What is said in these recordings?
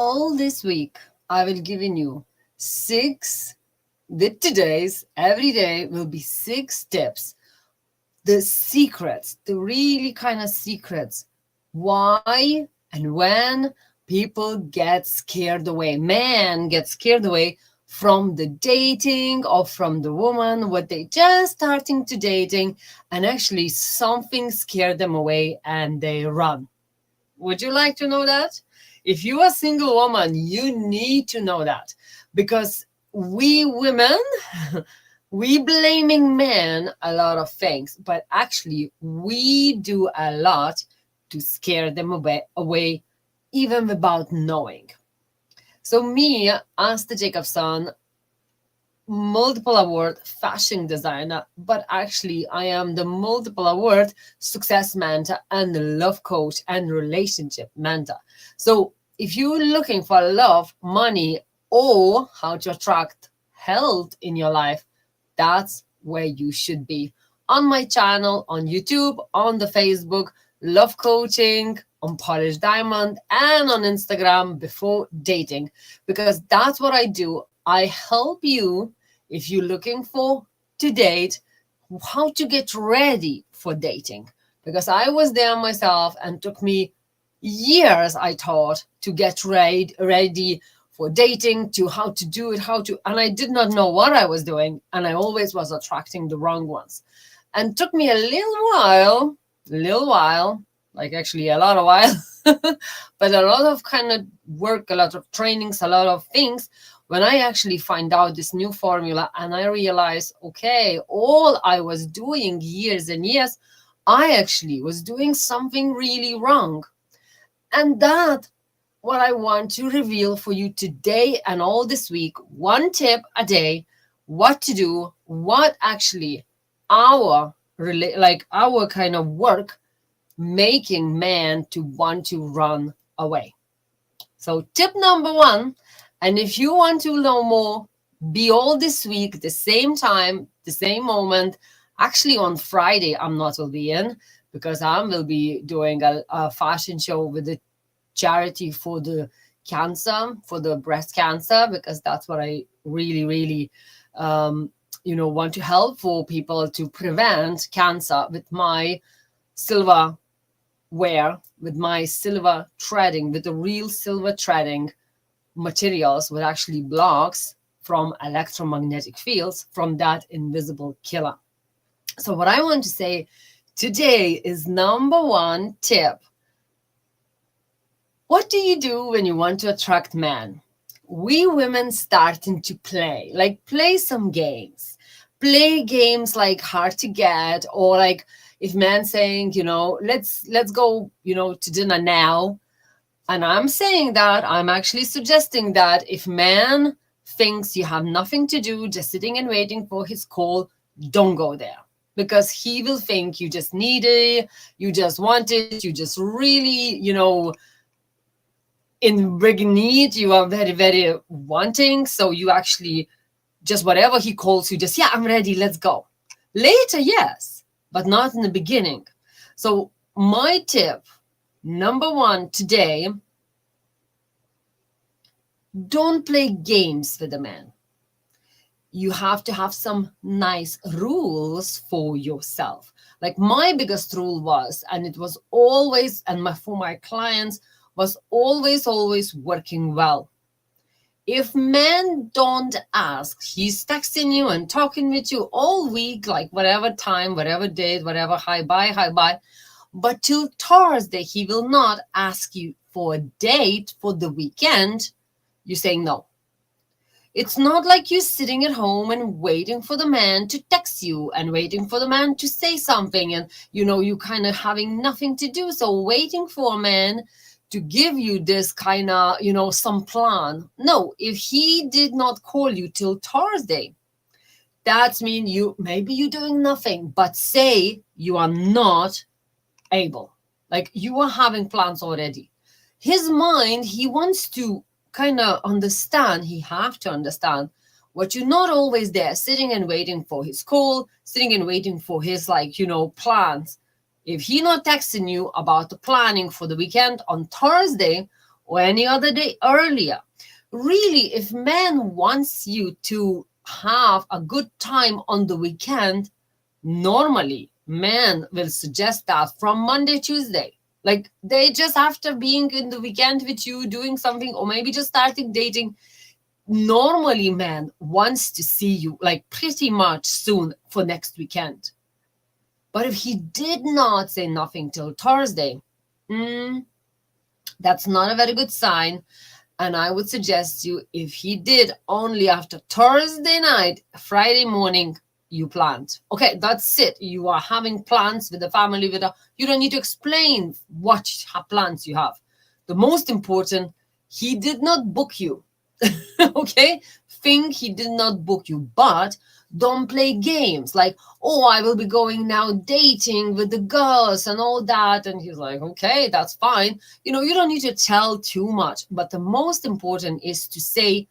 all this week, I will giving you six, with today's, every day will be 6 tips, the secrets, the really kind of secrets, why and when people get scared away, men get scared away from the dating or from the woman, what they just starting to dating, and actually something scared them away and they run. Would you like to know that? If you're a single woman, you need to know that because we women, we blaming men a lot of things, but actually we do a lot to scare them away even without knowing. So me, Asta Jakubson, multiple award fashion designer, but actually I am the multiple award success mentor and love coach and relationship mentor. So if you're looking for love, money, or how to attract health in your life, that's where you should be. On my channel, on YouTube, on the Facebook, love coaching, on Polished Diamond, and on Instagram before dating, because that's what I do. I help you if you're looking for to date, how to get ready for dating. Because I was there myself and took me years, I thought, to get ready for dating, to how to do it, and I did not know what I was doing. And I always was attracting the wrong ones. And took me a little while, like actually a lot of while, but a lot of kind of work, a lot of trainings, a lot of things, when I actually find out this new formula and I realize, okay, all I was doing years and years, I actually was doing something really wrong. And that what I want to reveal for you today and all this week, one tip a day, what to do, what actually our kind of work making men to want to run away. So tip number 1, and if you want to know more, be all this week, the same time, the same moment. Actually on Friday, I'm not will be in because I will be doing a fashion show with the charity for the cancer, for the breast cancer, because that's what I really, want to help for people to prevent cancer with my silver wear, with my silver threading, with the real silver threading materials, what actually blocks from electromagnetic fields from that invisible killer. So what I want to say today is number 1 tip. What do you do when you want to attract men? We women starting to play some games. Play games like hard to get, or like if men saying, let's go, to dinner now. And I'm saying that, I'm actually suggesting that if man thinks you have nothing to do, just sitting and waiting for his call, don't go there. Because he will think you just need it, you just want it, you just really, in big need, you are very, very wanting. So you actually just whatever he calls you, just, yeah, I'm ready, let's go. Later, yes, but not in the beginning. So my tip, number 1 today, don't play games with a man. You have to have some nice rules for yourself. Like my biggest rule was, and it was always, and for my clients, was always working well. If men don't ask, he's texting you and talking with you all week, like whatever time, whatever date, whatever, hi, bye. But till Thursday, he will not ask you for a date for the weekend. You're saying no. It's not like you're sitting at home and waiting for the man to text you and waiting for the man to say something. And, you kind of having nothing to do. So waiting for a man to give you this kind of, some plan. No, if he did not call you till Thursday, that means maybe you're doing nothing, but say you are not able. Like you are having plans already. His mind, he wants to kind of understand, he have to understand what you're not always there, sitting and waiting for his call, sitting and waiting for his, plans. If he not texting you about the planning for the weekend on Thursday, or any other day earlier. Really, if man wants you to have a good time on the weekend, normally men will suggest that from Monday, Tuesday. Like they just after being in the weekend with you doing something, or maybe just starting dating, normally man wants to see you like pretty much soon for next weekend. But if he did not say nothing till Thursday, that's not a very good sign. And I would suggest you, if he did only after Thursday night, Friday morning, you planned. Okay, that's it. You are having plans with the family. You don't need to explain what plans you have. The most important, he did not book you. Okay? Think he did not book you, but don't play games like, oh, I will be going now dating with the girls and all that. And he's like, okay, that's fine. You don't need to tell too much. But the most important is to say,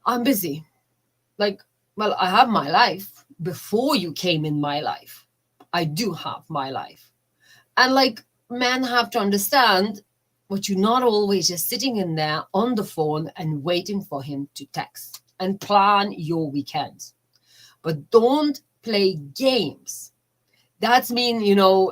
I'm busy. Like, well, I have my life before you came in my life. I do have my life. And like, men have to understand, but you're not always just sitting in there on the phone and waiting for him to text, and plan your weekends. But don't play games. That's mean,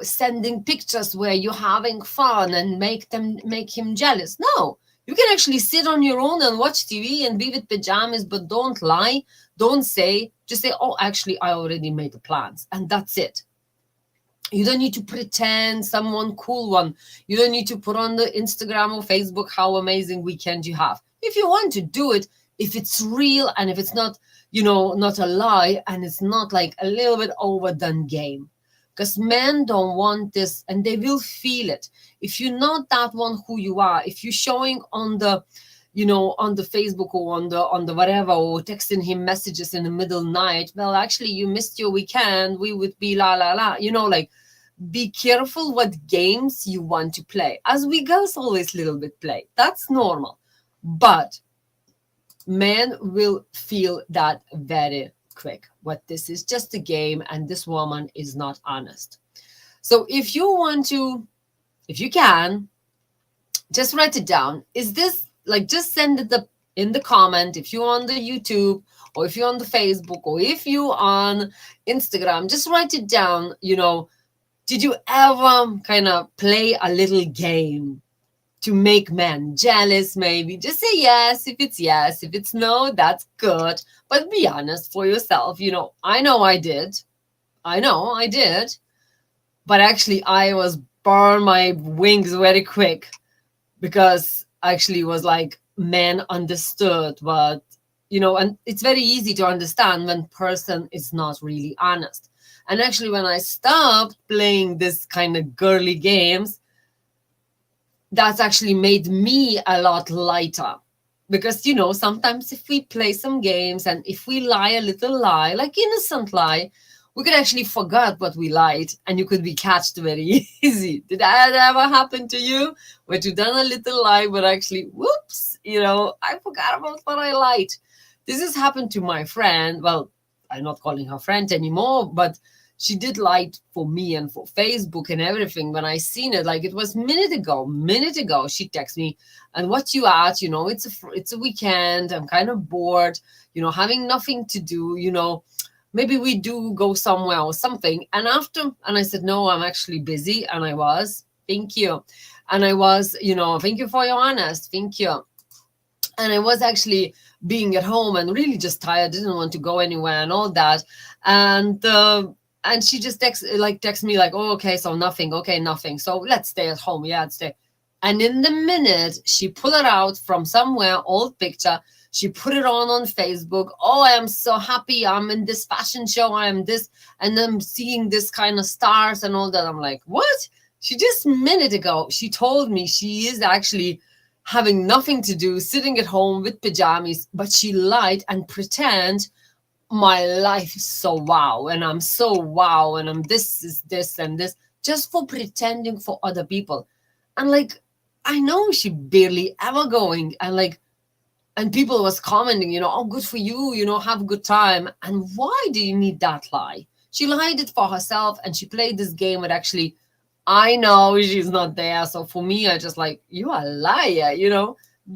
sending pictures where you're having fun and make him jealous. No, you can actually sit on your own and watch TV and be with pajamas, but don't lie. Don't say, just say, oh, actually, I already made the plans. And that's it. You don't need to pretend someone cool one. You don't need to put on the Instagram or Facebook how amazing weekend you have. If you want to do it, if it's real and if it's not, not a lie and it's not like a little bit overdone game. Because men don't want this and they will feel it. If you're not that one who you are, if you're showing on the, on the Facebook or on the whatever, or texting him messages in the middle night, well, actually you missed your weekend, we would be la la la, like, be careful what games you want to play. As we girls always little bit play, that's normal, but men will feel that very quick, what this is just a game and this woman is not honest. So if you can, just write it down. Is this, like, just send it in the comment. If you're on the YouTube, or if you're on the Facebook, or if you on Instagram, just write it down. Did you ever kind of play a little game to make men jealous? Maybe just say yes if it's yes. If it's no, that's good. But be honest for yourself. I know I did. But actually, I was burn my wings very quick, because actually it was like men understood what, and it's very easy to understand when person is not really honest. And actually, when I stopped playing this kind of girly games, that's actually made me a lot lighter. Because, sometimes if we play some games and if we lie a little lie, like innocent lie, we could actually forget what we lied and you could be catched very easy. Did that ever happen to you? Where you done a little lie, but actually, whoops, I forgot about what I lied. This has happened to my friend. Well, I'm not calling her friend anymore, but she did lie for me and for Facebook and everything. When I seen it, like it was minute ago, she texted me, and what you at, it's a weekend. I'm kind of bored, having nothing to do, maybe we do go somewhere or something. And I said, no, I'm actually busy. And I was, thank you. And I was, thank you for your honest, thank you. And I was actually being at home and really just tired, didn't want to go anywhere and all that. And she just texts me like, oh, okay, so nothing. Okay, nothing. So let's stay at home. Yeah, let's stay. And in the minute, she pulled it out from somewhere, old picture. She put it on Facebook. Oh, I am so happy. I'm in this fashion show. I am this. And I'm seeing this kind of stars and all that. I'm like, what? She just a minute ago, she told me she is actually having nothing to do, sitting at home with pajamas, but she lied and pretend my life is so wow, and I'm so wow, and I'm this is this and this, just for pretending for other people. And like, I know she barely ever going, and people was commenting, oh, good for you, have a good time. And why do you need that lie? She lied it for herself, and she played this game with actually I know she's not there. So for me, I just like, you are a liar,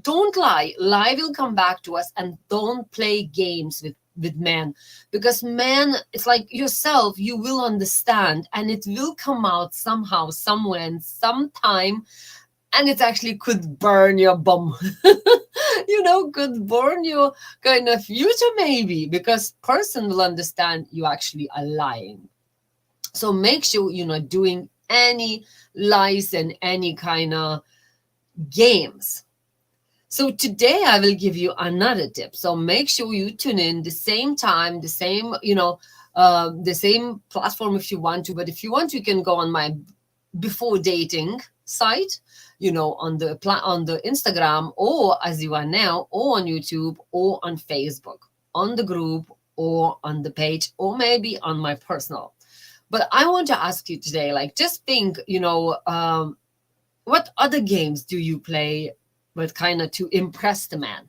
Don't lie. Lie will come back to us, and don't play games with men, because men, it's like yourself, you will understand, and it will come out somehow, somewhere, and sometime, and it actually could burn your bum. Could burn your kind of future, maybe, because person will understand you actually are lying. So make sure you're not doing any lies and any kind of games. So today I will give you another tip. So make sure you tune in the same time, the same platform if you want to. But if you want, you can go on my before dating site, on the Instagram, or as you are now, or on YouTube, or on Facebook, on the group, or on the page, or maybe on my personal. But I want to ask you today, like, just think, what other games do you play, but kind of to impress the man?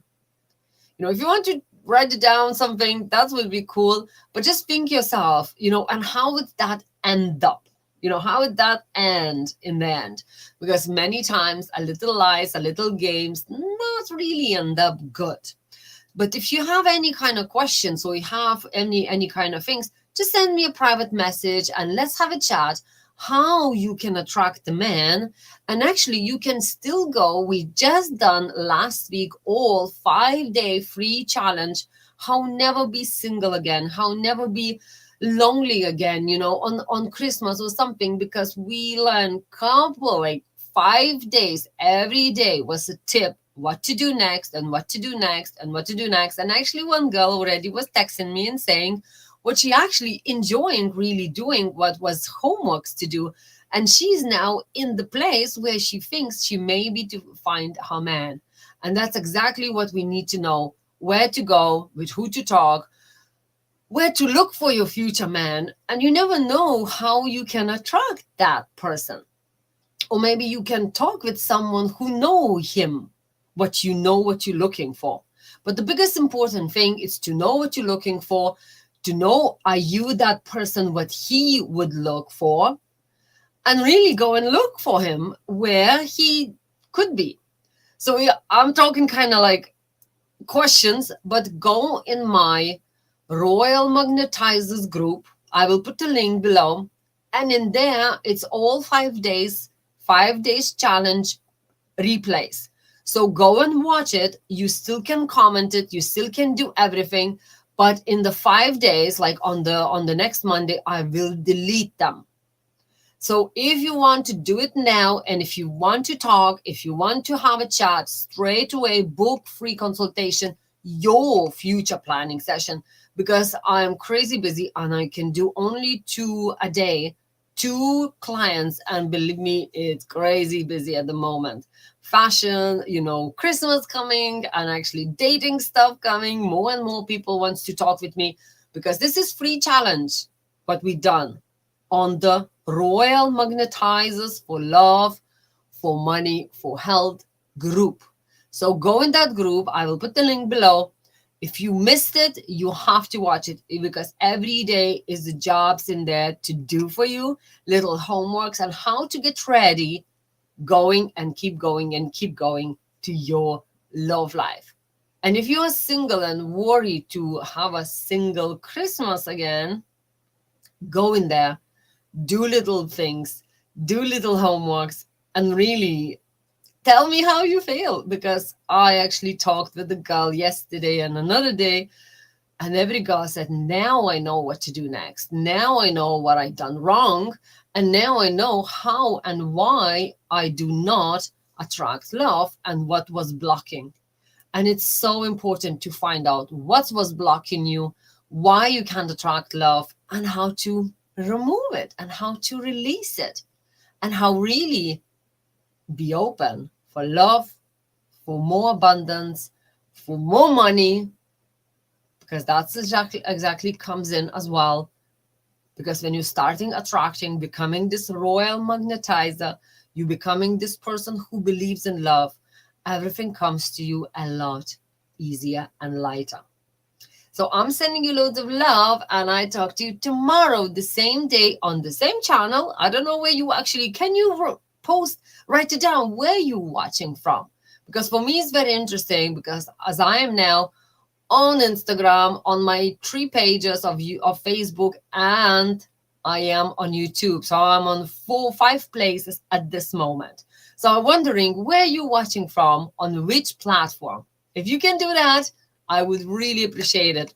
If you want to write it down something, that would be cool. But just think yourself, and how would that end up? How would that end in the end? Because many times a little lies, a little games, not really end up good. But if you have any kind of questions, or you have any kind of things, just send me a private message and let's have a chat how you can attract the man. And actually, you can still go. We just done last week all 5-day free challenge, how never be single again, how never be lonely again, on Christmas or something, because we learned couple like 5 days, every day was a tip what to do next, and what to do next, and what to do next. And actually, one girl already was texting me and saying what she actually enjoying really doing, what was homeworks to do. And she's now in the place where she thinks she may be to find her man. And that's exactly what we need to know: where to go, with who to talk, where to look for your future man. And you never know how you can attract that person. Or maybe you can talk with someone who know him, what you're looking for. But the biggest important thing is to know what you're looking for, to know, are you that person what he would look for, and really go and look for him where he could be. So yeah, I'm talking kind of like questions, but go in my Royal Magnetizers group. I will put a link below. And in there, it's all 5 days, 5 days challenge replays. So go and watch it. You still can comment it. You still can do everything. But in the 5 days, like on the next Monday, I will delete them. So if you want to do it now, and if you want to talk, if you want to have a chat, straight away book free consultation, your future planning session, because I'm crazy busy and I can do only 2 a day, 2 clients. And believe me, it's crazy busy at the moment. Fashion, Christmas coming, and actually dating stuff coming. More and more people wants to talk with me, because this is free challenge, what we done on the Royal Magnetizers for Love, for Money, for Health group. So go in that group. I will put the link below. If you missed it, you have to watch it, because every day is the jobs in there to do for you, little homeworks and how to get ready, going and keep going and keep going to your love life. And if you are single and worried to have a single Christmas again, go in there, do little things, do little homeworks, and really tell me how you feel. Because I actually talked with a girl yesterday and another day, and every girl said, now I know what to do next. Now I know what I've done wrong. And now I know how and why I do not attract love and what was blocking. And it's so important to find out what was blocking you, why you can't attract love, and how to remove it, and how to release it, and how really be open for love, for more abundance, for more money, because that's exactly comes in as well. Because when you're starting attracting, becoming this royal magnetizer, you becoming this person who believes in love, everything comes to you a lot easier and lighter. So I'm sending you loads of love, and I talk to you tomorrow, the same day, on the same channel. I don't know where you actually, can you post, write it down where you watching from? Because for me, it's very interesting, because as I am now on Instagram, on my 3 pages of Facebook, and I am on YouTube. So I'm on 5 places at this moment. So I'm wondering where you watching from, on which platform. If you can do that, I would really appreciate it.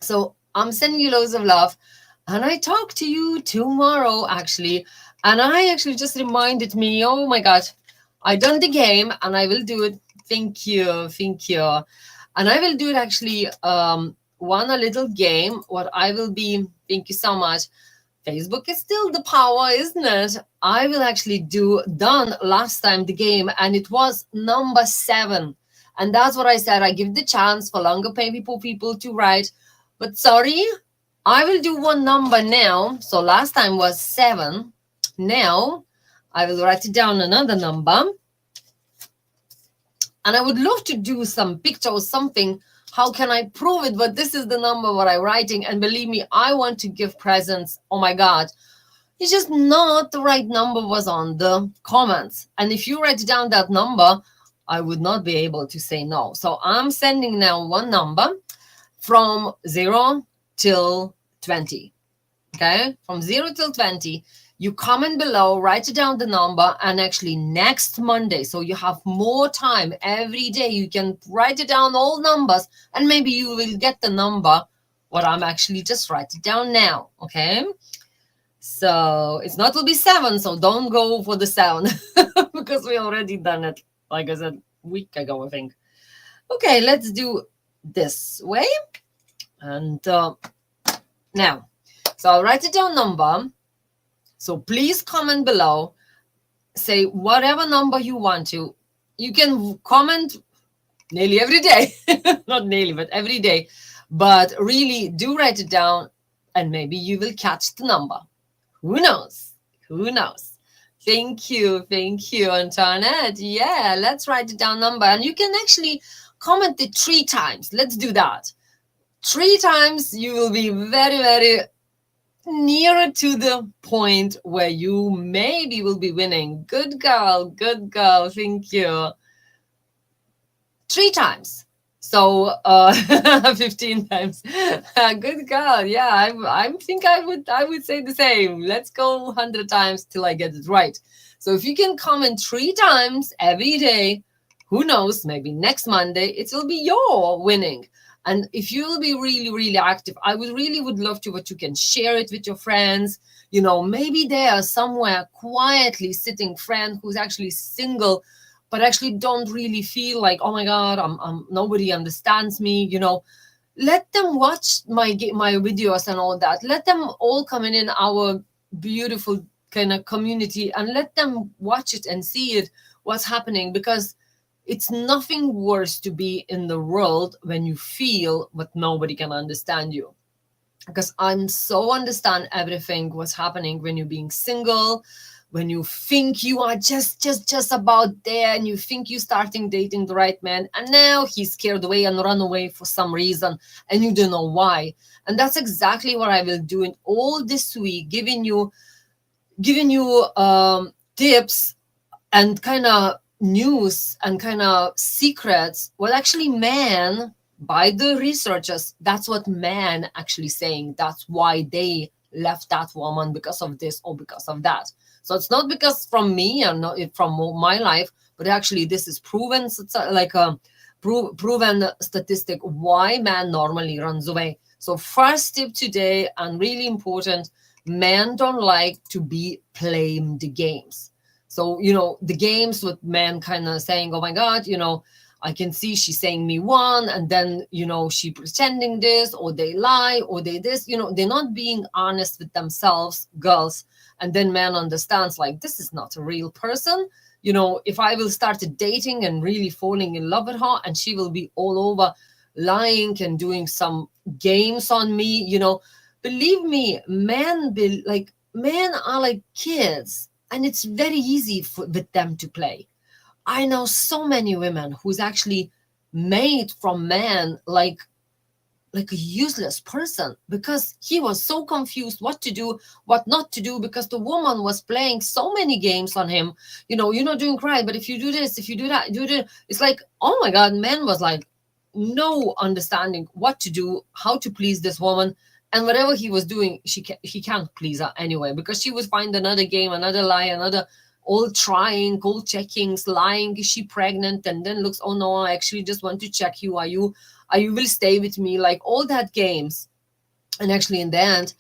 So I'm sending you loads of love, and I talk to you tomorrow, actually. And I actually just reminded me, oh my God, I done the game, and I will do it. Thank you, thank you. And I will do it actually, one a little game. What I will be, thank you so much. Facebook is still the power, isn't it? I will actually done last time the game, and it was number 7. And that's what I said. I give the chance for longer people to write. But sorry, I will do one number now. So last time was 7. Now I will write it down another number. And I would love to do some picture or something. How can I prove it? But this is the number what I'm writing. And believe me, I want to give presents. Oh my God. It's just not the right number was on the comments. And if you write down that number, I would not be able to say no. So I'm sending now one number from 0 till 20. Okay? From 0 till 20. You comment below, write down the number, and actually next Monday, so you have more time every day, you can write it down, all numbers, and maybe you will get the number what I'm actually just write it down now. Okay? So it's not will be 7, so don't go for the 7 because we already done it, like I said, a week ago, I think. Okay, let's do this way. And now, so I'll write it down number. So please comment below, say whatever number you want to. You can comment nearly every day, not nearly, but every day. But really do write it down, and maybe you will catch the number. Who knows? Who knows? Thank you, Antoinette. Yeah, let's write it down number. And you can actually comment it 3 times. Let's do that. 3 times, you will be very, very nearer to the point where you maybe will be winning. Good girl, thank you. 3 times. So 15 times. Good girl. Yeah, I think I would say the same. Let's go 100 times till I get it right. So if you can comment 3 times every day, who knows, maybe next Monday it will be your winning. And if you will be really, really active, I would love to what you can share it with your friends. You know, maybe they are somewhere quietly sitting friend who's actually single, but actually don't really feel like, oh my God, I'm nobody understands me. You know, let them watch my videos and all that. Let them all come in our beautiful kind of community, and let them watch it and see it, what's happening, because it's nothing worse to be in the world when you feel but nobody can understand you. Because I'm so understand everything what's happening when you're being single, when you think you are just about there, and you think you're starting dating the right man, and now he's scared away and run away for some reason, and you don't know why. And that's exactly what I will do in all this week, giving you tips and kind of news and kind of secrets. Well, actually, man, by the researchers, that's what man actually saying. That's why they left that woman, because of this or because of that. So it's not because from me and not from my life, but actually this is proven, like a proven statistic why man normally runs away. So first tip today, and really important, men don't like to be playing the games. So, you know, the games with men kind of saying, oh my God, you know, I can see she's saying me one, and then, you know, she pretending this, or they lie, or they this, you know, they're not being honest with themselves, girls. And then man understands, like, this is not a real person. You know, if I will start dating and really falling in love with her, and she will be all over lying and doing some games on me, you know, believe me, men are like kids. And it's very easy with them to play. I know so many women who's actually made from men like like a useless person because he was so confused what to do, what not to do, because the woman was playing so many games on him. You're not doing right, but if you do this, if you do that, do this. It's like, oh my God, man was like no understanding what to do, how to please this woman. And whatever he was doing, he can't please her anyway, because she would find another game, another lie, another all trying, all checkings, lying, is she pregnant? And then looks, oh no, I actually just want to check you. Are you will stay with me? Like all that games. And actually in the end,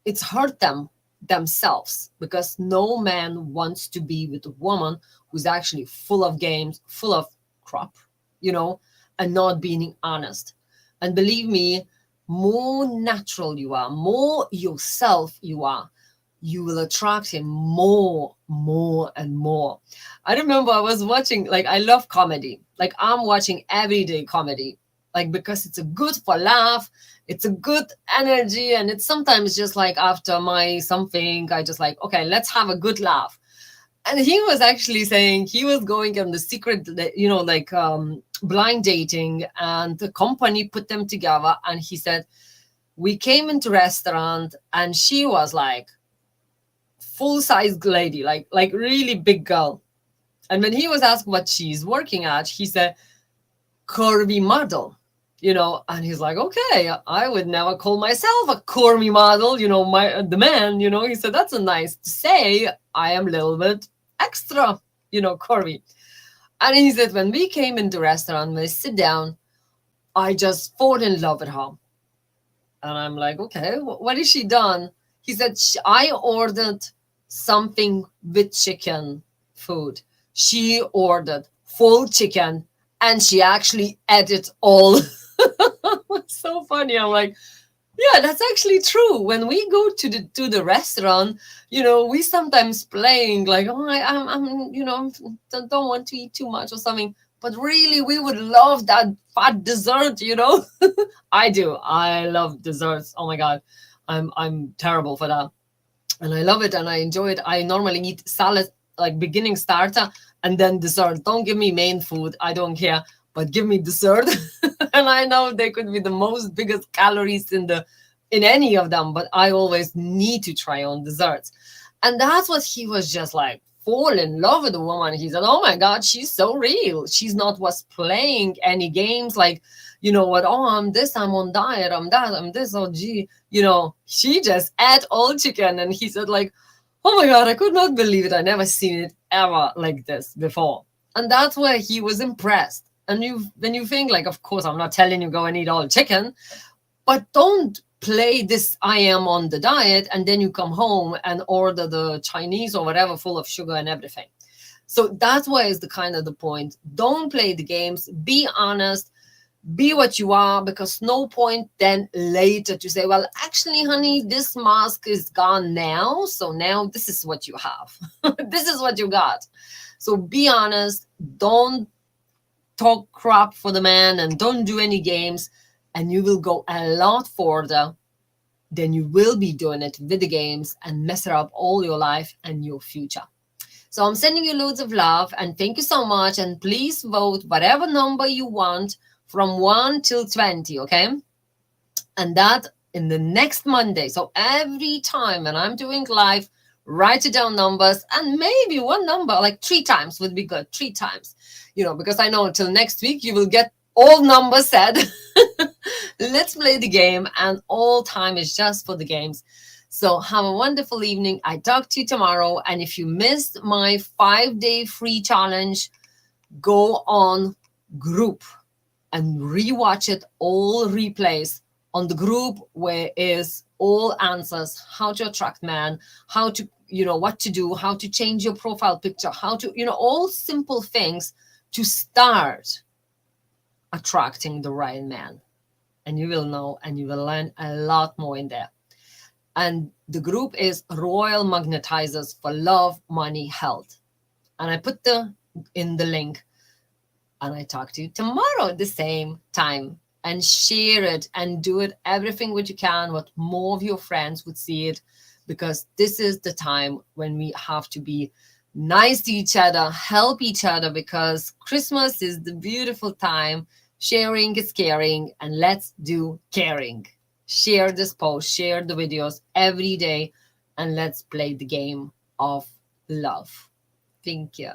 it's hurt them themselves, because no man wants to be with a woman who's actually full of games, full of crap, and not being honest. And believe me, more natural you are, more yourself you are, you will attract him more, more and more. I remember I was watching, like, I love comedy. Like, I'm watching everyday comedy, like, because it's a good for laugh, it's a good energy, and it's sometimes just like after my something, I just like, okay, let's have a good laugh. And he was actually saying he was going on the secret, like blind dating, and the company put them together. And he said, we came into restaurant and she was like full-sized lady, like really big girl. And when he was asked what she's working at, he said, curvy model. And he's like, okay, I would never call myself a curvy model, the man, he said, that's a nice to say, I am a little bit extra, curvy. And he said, when we came into restaurant, when I sit down, I just fall in love with her. And I'm like, okay, what has she done? He said, I ordered something with chicken food. She ordered full chicken and she actually ate it all. It's so funny. I'm like, yeah, that's actually true. When we go to the restaurant, we sometimes playing like, oh, I'm don't want to eat too much or something. But really, we would love that fat dessert, I do. I love desserts. Oh my God, I'm terrible for that, and I love it and I enjoy it. I normally eat salad, like beginning starter and then dessert. Don't give me main food. I don't care, but give me dessert. And I know they could be the most biggest calories in any of them, but I always need to try on desserts. And that's what he was just like, fall in love with the woman. He said, oh my God, she's so real. She's not was playing any games like, what, oh, I'm this, I'm on diet, I'm that, I'm this, oh gee, she just ate all chicken. And he said like, oh my God, I could not believe it. I never seen it ever like this before. And that's why he was impressed. And when you think like, of course, I'm not telling you go and eat all chicken, but don't play this I am on the diet and then you come home and order the Chinese or whatever full of sugar and everything. So that's why is the kind of the point. Don't play the games. Be honest. Be what you are, because no point then later to say, well, actually, honey, this mask is gone now. So now this is what you have. This is what you got. So be honest. Don't talk crap for the man and don't do any games. And you will go a lot further than you will be doing it with the games and mess up all your life and your future. So I'm sending you loads of love and thank you so much. And please vote whatever number you want from 1 till 20, okay? And that in the next Monday. So every time when I'm doing live, write it down numbers, and maybe one number, like 3 times would be good, 3 times, because I know until next week you will get all numbers said. Let's play the game, and all time is just for the games. So have a wonderful evening. I talk to you tomorrow. And if you missed my 5-day free challenge, go on group and rewatch it, all replays on the group, where is all answers, how to attract man, how to, what to do, how to change your profile picture, how to, all simple things to start attracting the right man. And you will know and you will learn a lot more in there. And the group is Royal Magnetizers for Love, Money, Health. And I put in the link. And I talk to you tomorrow at the same time. And share it and do it everything what you can, what more of your friends would see it. Because this is the time when we have to be nice to each other, help each other, because Christmas is the beautiful time Sharing is caring, and let's do caring. Share this post, share the videos every day, and let's play the game of love. Thank you.